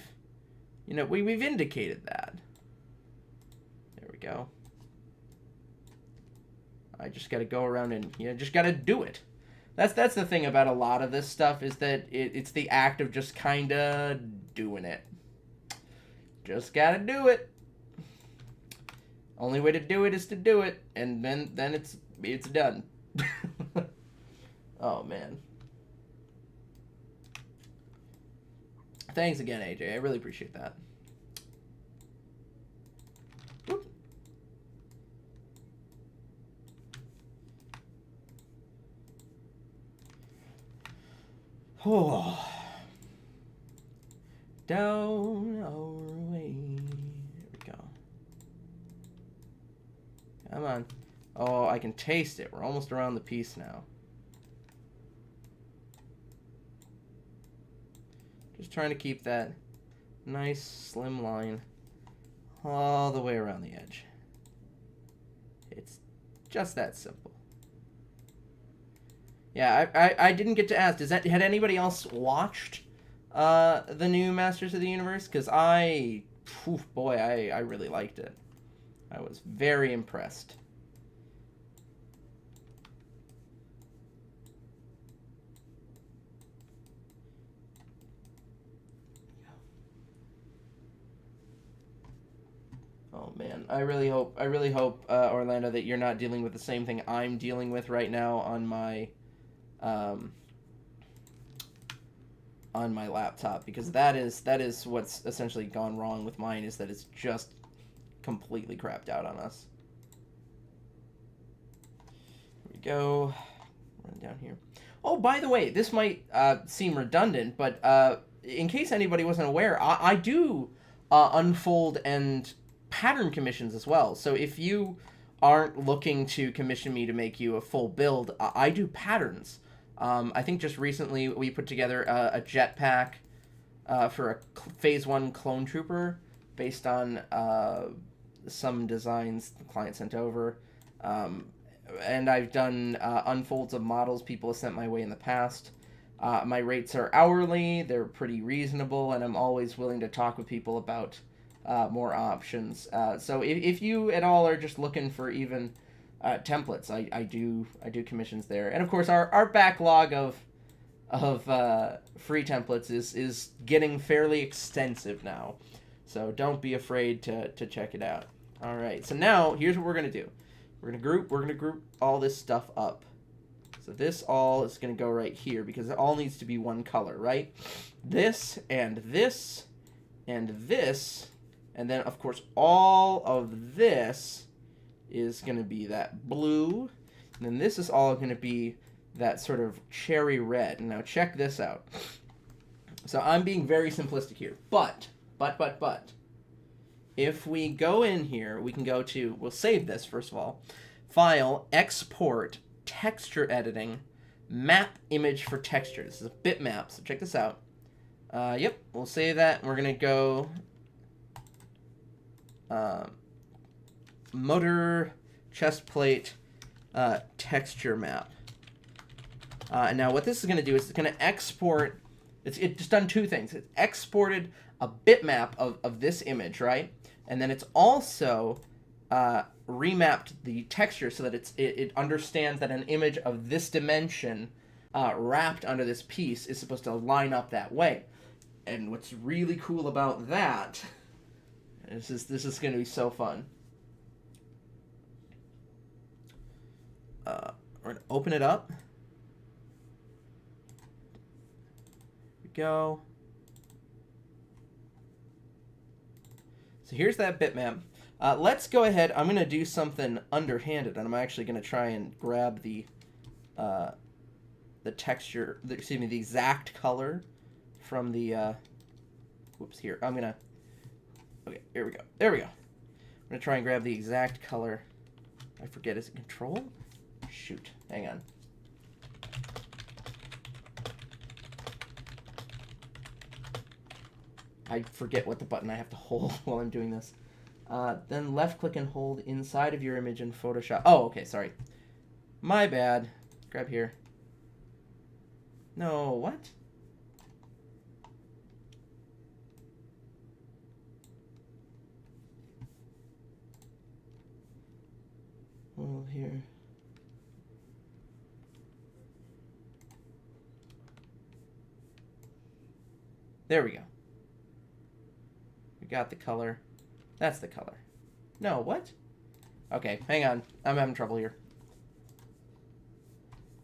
indicated that. There we go. I just got to go around and just got to do it. That's the thing about a lot of this stuff is that it's the act of just kind of doing it. Just got to do it. Only way to do it is to do it, and then it's done. Oh man. Thanks again, AJ. I really appreciate that. Whoop. Oh. Down our way. There we go. Come on. Oh, I can taste it. We're almost around the piece now. Just trying to keep that nice slim line all the way around the edge. It's just that simple. Yeah, I didn't get to ask. Had anybody else watched the new Masters of the Universe? Because I really liked it. I was very impressed. Oh man, I really hope Orlando, that you're not dealing with the same thing I'm dealing with right now on my laptop, because that is what's essentially gone wrong with mine, is that it's just completely crapped out on us. Here we go. Run down here. Oh, by the way, this might seem redundant, but in case anybody wasn't aware, I do unfold and pattern commissions as well. So if you aren't looking to commission me to make you a full build, I do patterns. I think just recently we put together a jetpack for a Phase 1 clone trooper based on some designs the client sent over. And I've done unfolds of models people have sent my way in the past. My rates are hourly, they're pretty reasonable, and I'm always willing to talk with people about more options. So if you at all are just looking for even templates, I do commissions there. And of course our backlog of free templates is getting fairly extensive now. So don't be afraid to check it out. All right, so now here's what we're going to do. We're going to group all this stuff up. So this all is going to go right here because it all needs to be one color, right? This and this and this, and then of course all of this is going to be that blue, and then this is all going to be that sort of cherry red. Now check this out. So I'm being very simplistic here, but if we go in here, we can go to, we'll save this first of all, File, Export, Texture Editing, Map Image for Texture. This is a bitmap, so check this out. Yep, we'll save that, and we're going to go Motor Chest Plate Texture Map. And now what this is going to do is it's going to export, it's just done two things. It's exported a bitmap of this image, right? And then it's also remapped the texture so that it understands that an image of this dimension wrapped under this piece is supposed to line up that way. And what's really cool about that, this is going to be so fun. We're going to open it up. Here we go. So here's that bitmap. Let's go ahead. I'm going to do something underhanded, and I'm actually going to try and grab the texture, excuse me, the exact color from the, whoops, here. I'm going to, okay, here we go. There we go. I'm going to try and grab the exact color. I forget, is it Control? Shoot, hang on. I forget what the button I have to hold while I'm doing this. Then left click and hold inside of your image in Photoshop. Oh, okay, sorry. My bad. Grab here. No, what? Well, here. There we go. We got the color. That's the color. No, what? Okay, hang on. I'm having trouble here.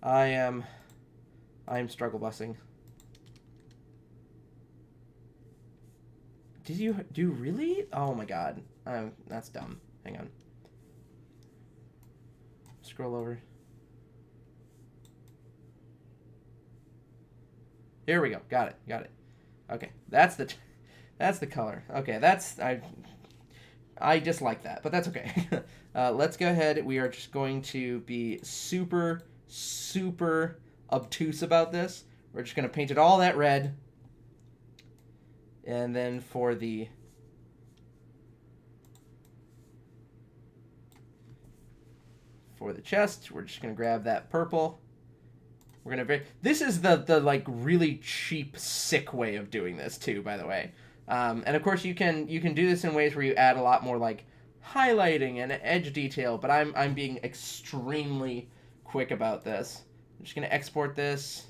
I am struggle busing. Did you do really? Oh my god. That's dumb. Hang on. Scroll over. Here we go. Got it. Okay, that's the color. Okay, I just like that, but that's okay. Let's go ahead. We are just going to be super obtuse about this. We're just going to paint it all that red. And then for the chest, we're just going to grab that purple. We're going to, this is the like really cheap, sick way of doing this too, by the way. And of course you can do this in ways where you add a lot more like highlighting and edge detail, but I'm being extremely quick about this. I'm just going to export this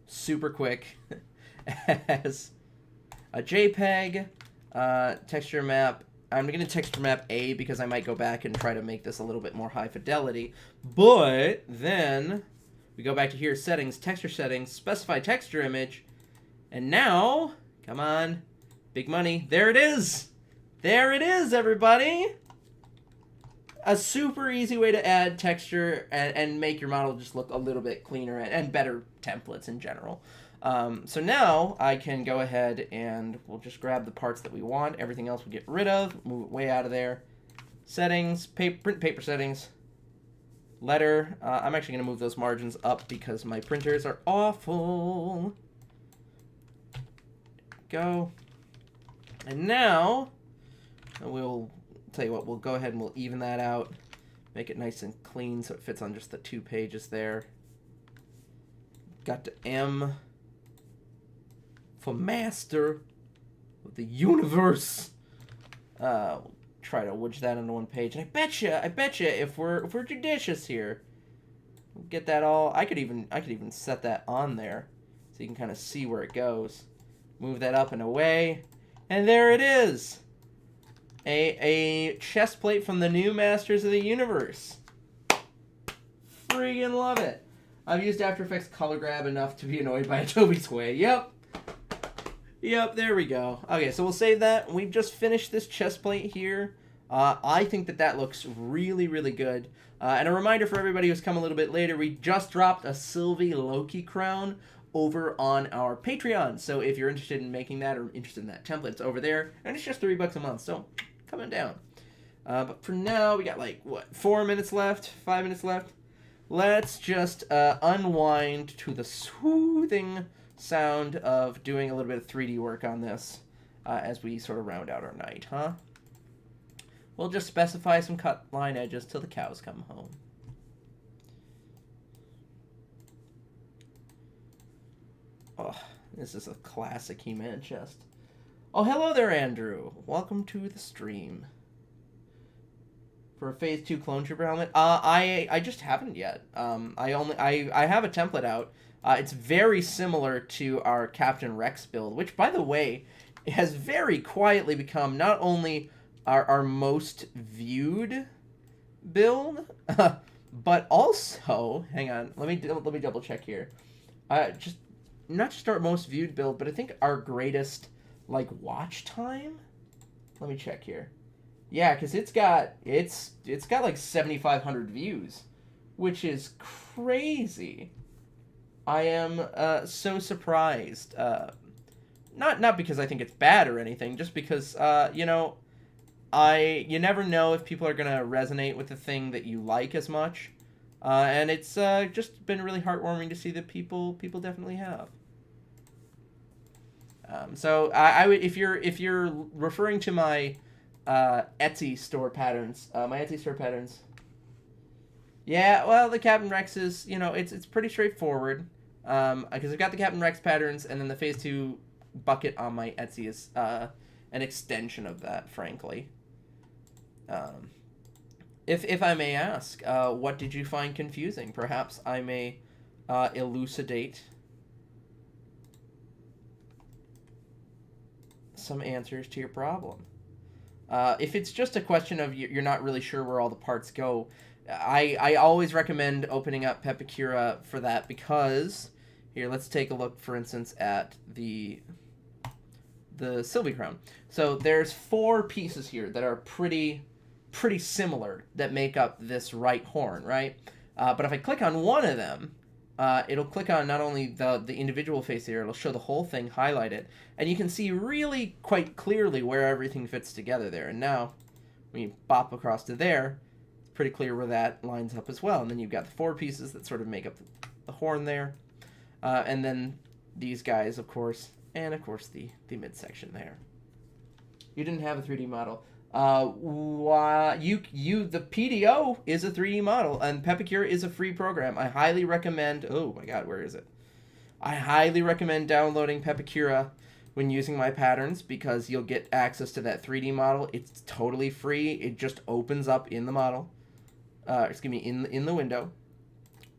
super quick as a JPEG texture map. I'm going to texture map A because I might go back and try to make this a little bit more high fidelity. But then we go back to here, settings, texture settings, specify texture image, and now, come on, big money, there it is! There it is, everybody! A super easy way to add texture and make your model just look a little bit cleaner and better templates in general. So now I can go ahead and we'll just grab the parts that we want. Everything else we'll get rid of, move it way out of there. Settings, print paper settings, letter. I'm actually going to move those margins up because my printers are awful. go. And now, we'll tell you what, we'll go ahead and we'll even that out. Make it nice and clean so it fits on just the 2 pages there. Got the M for Master of the Universe. We'll try to wedge that onto 1 page. And I betcha, if we're judicious here, we'll get that all. I could even set that on there so you can kind of see where it goes. Move that up and away, and there it is. A chest plate from the new Masters of the Universe. Friggin' love it. I've used After Effects Color Grab enough to be annoyed by Adobe Sway. Yep, there we go. Okay, so we'll save that. We've just finished this chest plate here. I think that looks really, really good. And a reminder for everybody who's come a little bit later, we just dropped a Sylvie Loki crown over on our Patreon. So if you're interested in making that or interested in that template, it's over there. And it's just $3 a month, so come on down. But for now, we got like, what, 4 minutes left? 5 minutes left? Let's just unwind to the soothing sound of doing a little bit of 3D work on this as we sort of round out our night, huh? We'll just specify some cut line edges till the cows come home. Oh, this is a classic He-Man chest. Oh, hello there, Andrew. Welcome to the stream. For a Phase 2 Clone Trooper helmet? I just haven't yet. I have a template out. It's very similar to our Captain Rex build, which, by the way, has very quietly become not only our most viewed build, but also, hang on, let me double check here. Just not just our most viewed build, but I think our greatest like watch time. Let me check here. Yeah, because it's got like 7,500 views, which is crazy. I am so surprised. Not because I think it's bad or anything, just because you know, you never know if people are gonna resonate with the thing that you like as much, and it's just been really heartwarming to see that people definitely have. So I would, if you're referring to my Etsy store patterns, yeah, well, the Captain Rex is, you know, it's pretty straightforward, because I've got the Captain Rex patterns, and then the Phase 2 bucket on my Etsy is an extension of that, frankly. If I may ask, what did you find confusing? Perhaps I may elucidate some answers to your problem. If it's just a question of you're not really sure where all the parts go, I always recommend opening up Pepakura for that, because here, let's take a look, for instance, at the Silvicron. So there's 4 pieces here that are pretty similar that make up this right horn, right? But if I click on one of them, it'll click on not only the individual face here, it'll show the whole thing, highlight it, and you can see really quite clearly where everything fits together there. And now, when you bop across to there, it's pretty clear where that lines up as well. And then you've got the 4 pieces that sort of make up the horn there. And then these guys, of course, and of course the midsection there. You didn't have a 3D model. The PDO is a 3D model, and Pepakura is a free program. I highly recommend, oh my god, where is it? I highly recommend downloading Pepakura when using my patterns, because you'll get access to that 3D model. It's totally free. It just opens up in the model. Excuse me, in the window.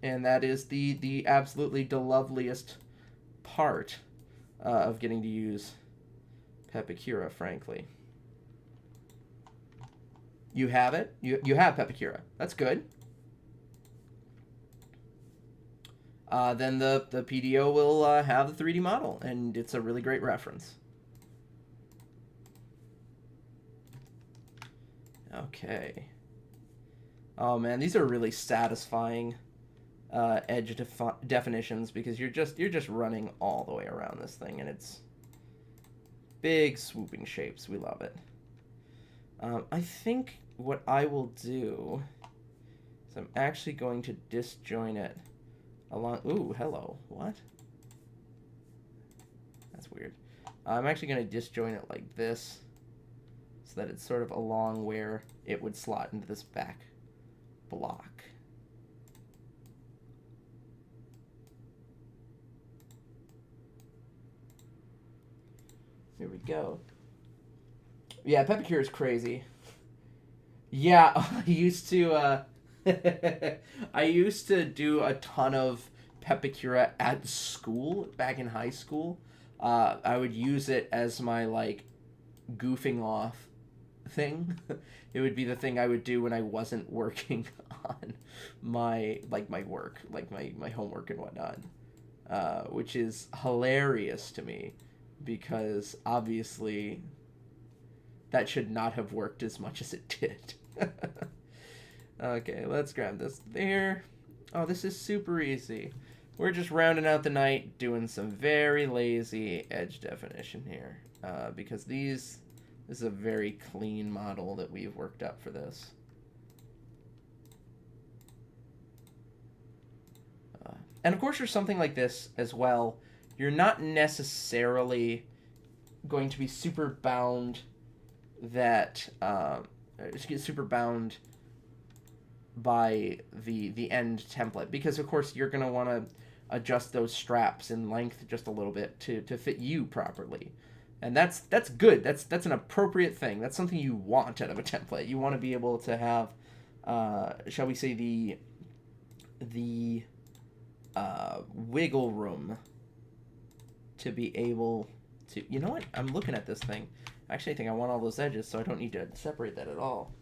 And that is the absolutely the loveliest part of getting to use Pepakura, frankly. You have it. You have Pepakura. That's good. Then the PDO will have the 3D model, and it's a really great reference. Okay. Oh man, these are really satisfying edge definitions, because you're just running all the way around this thing, and it's big swooping shapes. We love it. I think what I will do is I'm actually going to disjoin it along. Ooh, hello. What? That's weird. I'm actually going to disjoint it like this so that it's sort of along where it would slot into this back block. Here we go. Yeah, Pepakura is crazy. Yeah, I used to I used to do a ton of Pepakura at school back in high school. I would use it as my like goofing off thing. It would be the thing I would do when I wasn't working on my work, like my homework and whatnot, which is hilarious to me because obviously that should not have worked as much as it did. Okay, let's grab this there. Oh, this is super easy. We're just rounding out the night, doing some very lazy edge definition here, because this is a very clean model that we've worked up for this. And of course, for something like this as well, you're not necessarily going to be super bound that super bound by the end template, because of course you're going to want to adjust those straps in length just a little bit to fit you properly. And that's good. That's an appropriate thing. That's something you want out of a template. You want to be able to have, shall we say, the wiggle room to be able to... You know what? I'm looking at this thing. Actually, I think I want all those edges, so I don't need to separate that at all.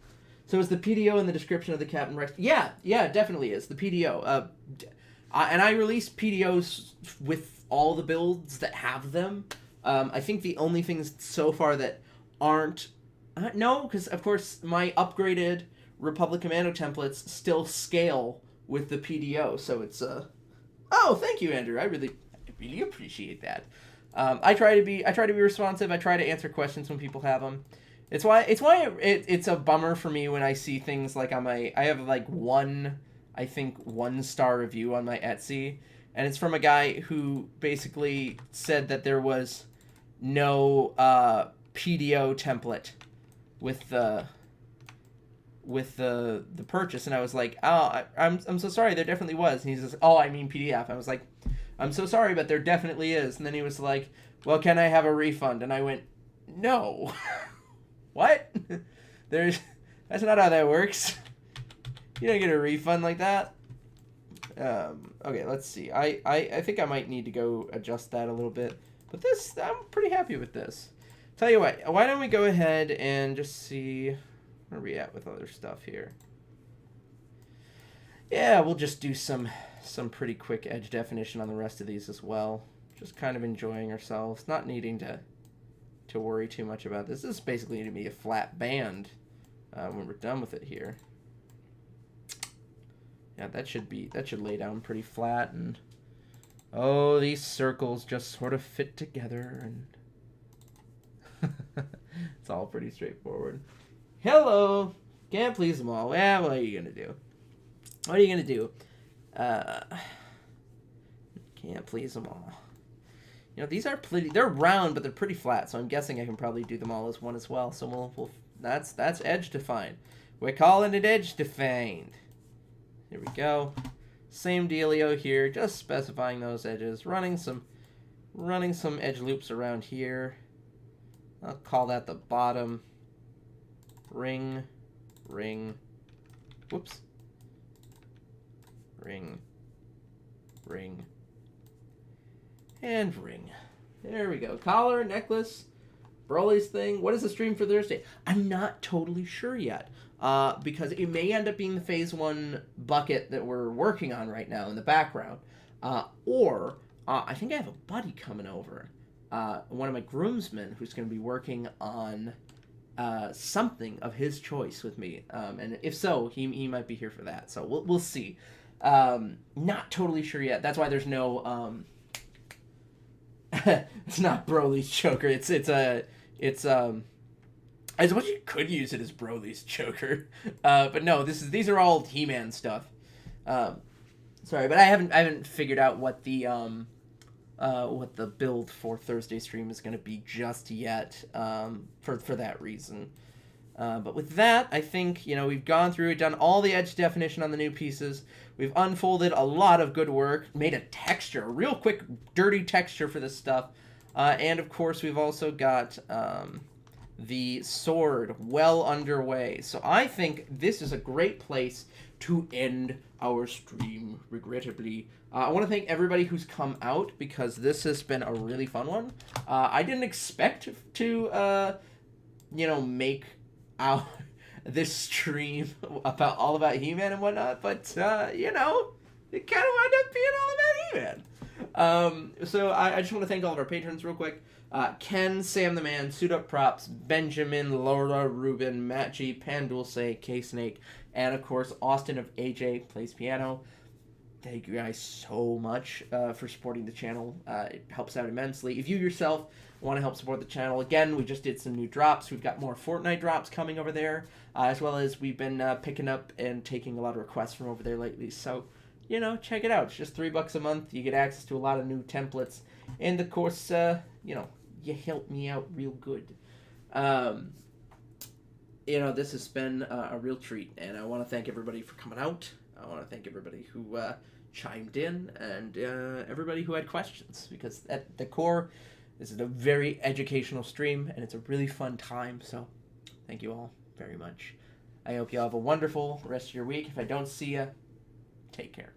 So is the PDO in the description of the Captain Rex? Yeah, it definitely is. The PDO. And I release PDOs with all the builds that have them. I think the only things so far that aren't... no, because, of course, my upgraded Republic Commando templates still scale with the PDO, so it's... Oh, thank you, Andrew. I really appreciate that. I try to be responsive. I try to answer questions when people have them. It's why it's a bummer for me when I see things like I have like one star review on my Etsy, and it's from a guy who basically said that there was no PDO template with the purchase, and I was like, oh, I'm so sorry, there definitely was. And he says, oh, I mean PDF. I was like, I'm so sorry, but there definitely is. And then he was like, well, can I have a refund? And I went, no. What? That's not how that works. You don't get a refund like that. Okay, let's see. I think I might need to go adjust that a little bit. But this, I'm pretty happy with this. Tell you what, why don't we go ahead and just see where are we at with other stuff here. Yeah, we'll just do some pretty quick edge definition on the rest of these as well. Just kind of enjoying ourselves, not needing to worry too much about this. This is basically going to be a flat band when we're done with it here. Yeah, that should lay down pretty flat, and oh, these circles just sort of fit together, and it's all pretty straightforward. Hello, can't please them all. Yeah, what are you gonna do? What are you gonna do? Can't please them all. You know, these are they're round, but they're pretty flat, so I'm guessing I can probably do them all as one as well. So that's edge defined. We're calling it edge defined. Here we go. Same dealio here, just specifying those edges, running some edge loops around here. I'll call that the bottom. Ring, whoops. Ring, and ring. There we go. Collar, necklace, Broly's thing. What is the stream for Thursday? I'm not totally sure yet. Because it may end up being the Phase 1 bucket that we're working on right now in the background. Or I think I have a buddy coming over. One of my groomsmen who's going to be working on something of his choice with me. And if so, he might be here for that. So we'll see. Not totally sure yet. That's why there's no... it's not Broly's choker. I suppose you could use it as Broly's choker, but no. These are all He-Man stuff. Sorry, but I haven't figured out what the what the build for Thursday stream is going to be just yet, for that reason. But with that, I think, we've gone through, done all the edge definition on the new pieces. We've unfolded a lot of good work, made a texture, a real quick, dirty texture for this stuff. And, of course, we've also got the sword well underway. So I think this is a great place to end our stream, regrettably. I want to thank everybody who's come out, because this has been a really fun one. I didn't expect to, make out this stream all about He-Man and whatnot, but it kind of wound up being all about He-Man. So I just want to thank all of our patrons real quick. Ken, Sam the Man, Suit Up Props, Benjamin, Laura, Ruben, Matt G, Pan Dulce, K-Snake, and of course Austin of AJ Plays Piano. Thank you guys so much for supporting the channel. It helps out immensely. If you yourself want to help support the channel, again, we just did some new drops. We've got more Fortnite drops coming over there, as well as we've been picking up and taking a lot of requests from over there lately. So, check it out. It's just $3 a month. You get access to a lot of new templates. And, of course, you help me out real good. This has been a real treat, and I want to thank everybody for coming out. I want to thank everybody who chimed in, and everybody who had questions, because at the core, this is a very educational stream, and it's a really fun time, so thank you all very much. I hope you all have a wonderful rest of your week. If I don't see you, take care.